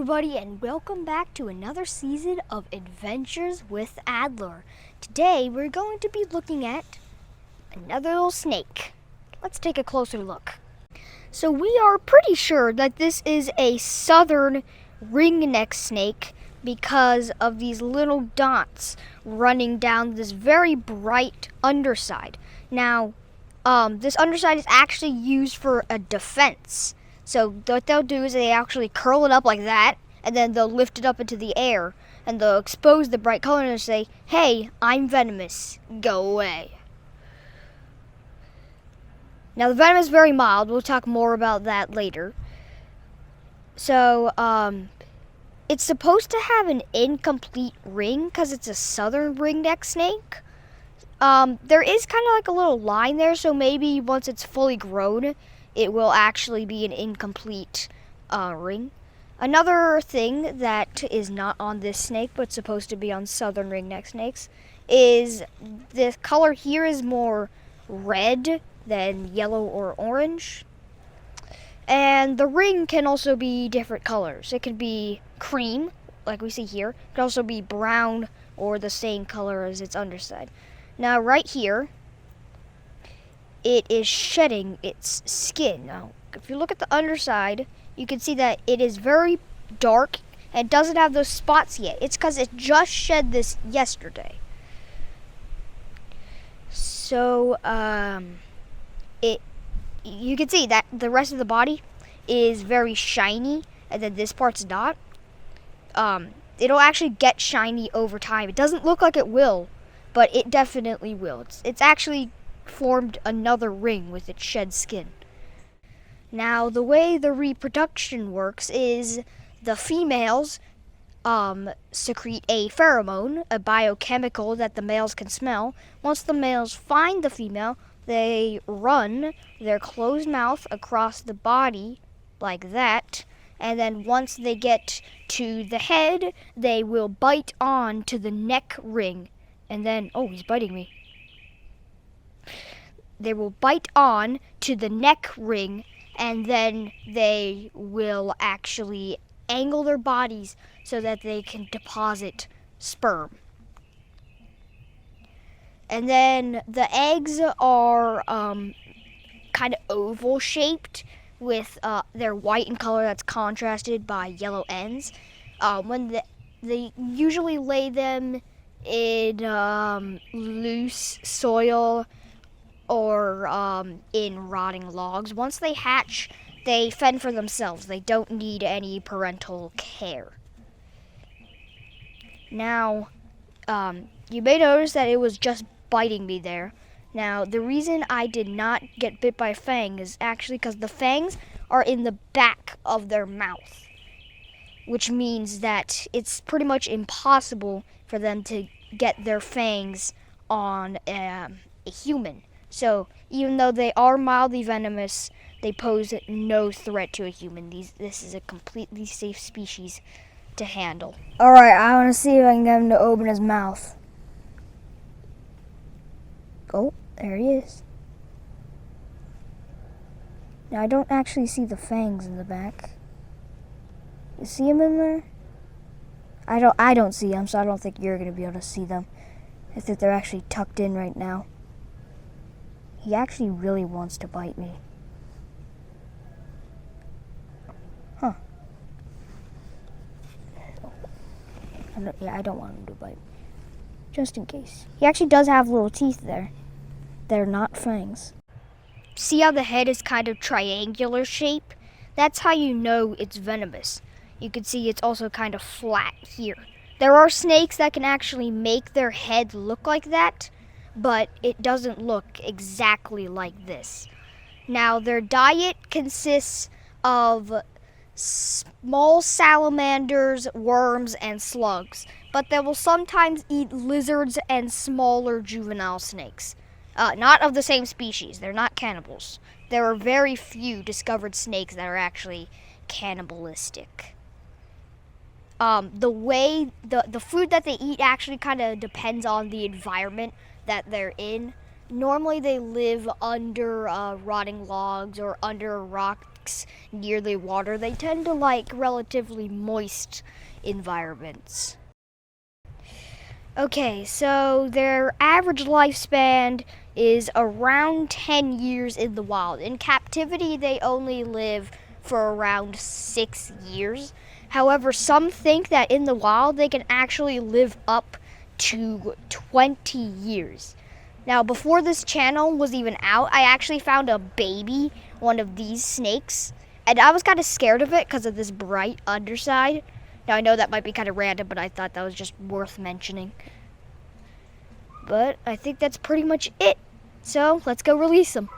everybody, and welcome back to another season of Adventures with Adler. Today we're going to be looking at another little snake. Let's take a closer look. So we are pretty sure that this is a southern ringneck snake because of these little dots running down this very bright underside. Now, this underside is actually used for a defense. So what they'll do is they actually curl it up like that, and then they'll lift it up into the air, and they'll expose the bright color and say, "Hey, I'm venomous. Go away." Now the venom is very mild. We'll talk more about that later. So, it's supposed to have an incomplete ring because it's a southern ringneck snake. There is kind of like a little line there, so maybe once it's fully grown, it will actually be an incomplete ring. Another thing that is not on this snake, but supposed to be on southern ringneck snakes, is the color here is more red than yellow or orange. And the ring can also be different colors. It could be cream, like we see here. It could also be brown or the same color as its underside. Now right here, it is shedding its skin. Now, if you look at the underside, you can see that it is very dark and doesn't have those spots yet. It's because it just shed this yesterday. So, you can see that the rest of the body is very shiny, and then this part's not. It'll actually get shiny over time. It doesn't look like it will, but it definitely will. It's actually formed another ring with its shed skin. Now, the way the reproduction works is the females secrete a pheromone, a biochemical that the males can smell. Once the males find the female, they run their closed mouth across the body like that, and then once they get to the head, they will bite on to the neck ring, and then, oh, he's biting me. They will bite on to the neck ring, and then they will actually angle their bodies so that they can deposit sperm. And then the eggs are kind of oval shaped with they're white in color that's contrasted by yellow ends. They usually lay them in loose soil or in rotting logs. Once they hatch, they fend for themselves. They don't need any parental care. Now, you may notice that it was just biting me there. Now, the reason I did not get bit by a fang is actually because the fangs are in the back of their mouth, which means that it's pretty much impossible for them to get their fangs on a human. So, even though they are mildly venomous, they pose no threat to a human. This is a completely safe species to handle. Alright, I want to see if I can get him to open his mouth. Oh, there he is. Now, I don't actually see the fangs in the back. You see him in there? I don't see them, so I don't think you're going to be able to see them. I think they're actually tucked in right now. He actually really wants to bite me. Huh. I don't want him to bite. Just in case. He actually does have little teeth there. They're not fangs. See how the head is kind of triangular shape? That's how you know it's venomous. You can see it's also kind of flat here. There are snakes that can actually make their head look like that, but it doesn't look exactly like this. Now, their diet consists of small salamanders, worms, and slugs, but they will sometimes eat lizards and smaller juvenile snakes. Not of the same species. They're not cannibals. There are very few discovered snakes that are actually cannibalistic. The food that they eat actually kind of depends on the environment that they're in. Normally they live under rotting logs or under a rock snakes near the water. They tend to like relatively moist environments. Okay, so their average lifespan is around 10 years in the wild. In captivity, they only live for around 6 years. However, some think that in the wild they can actually live up to 20 years. Now, before this channel was even out, I actually found a baby, one of these snakes, and I was kind of scared of it because of this bright underside. Now, I know that might be kind of random, but I thought that was just worth mentioning. But I think that's pretty much it. So, let's go release them.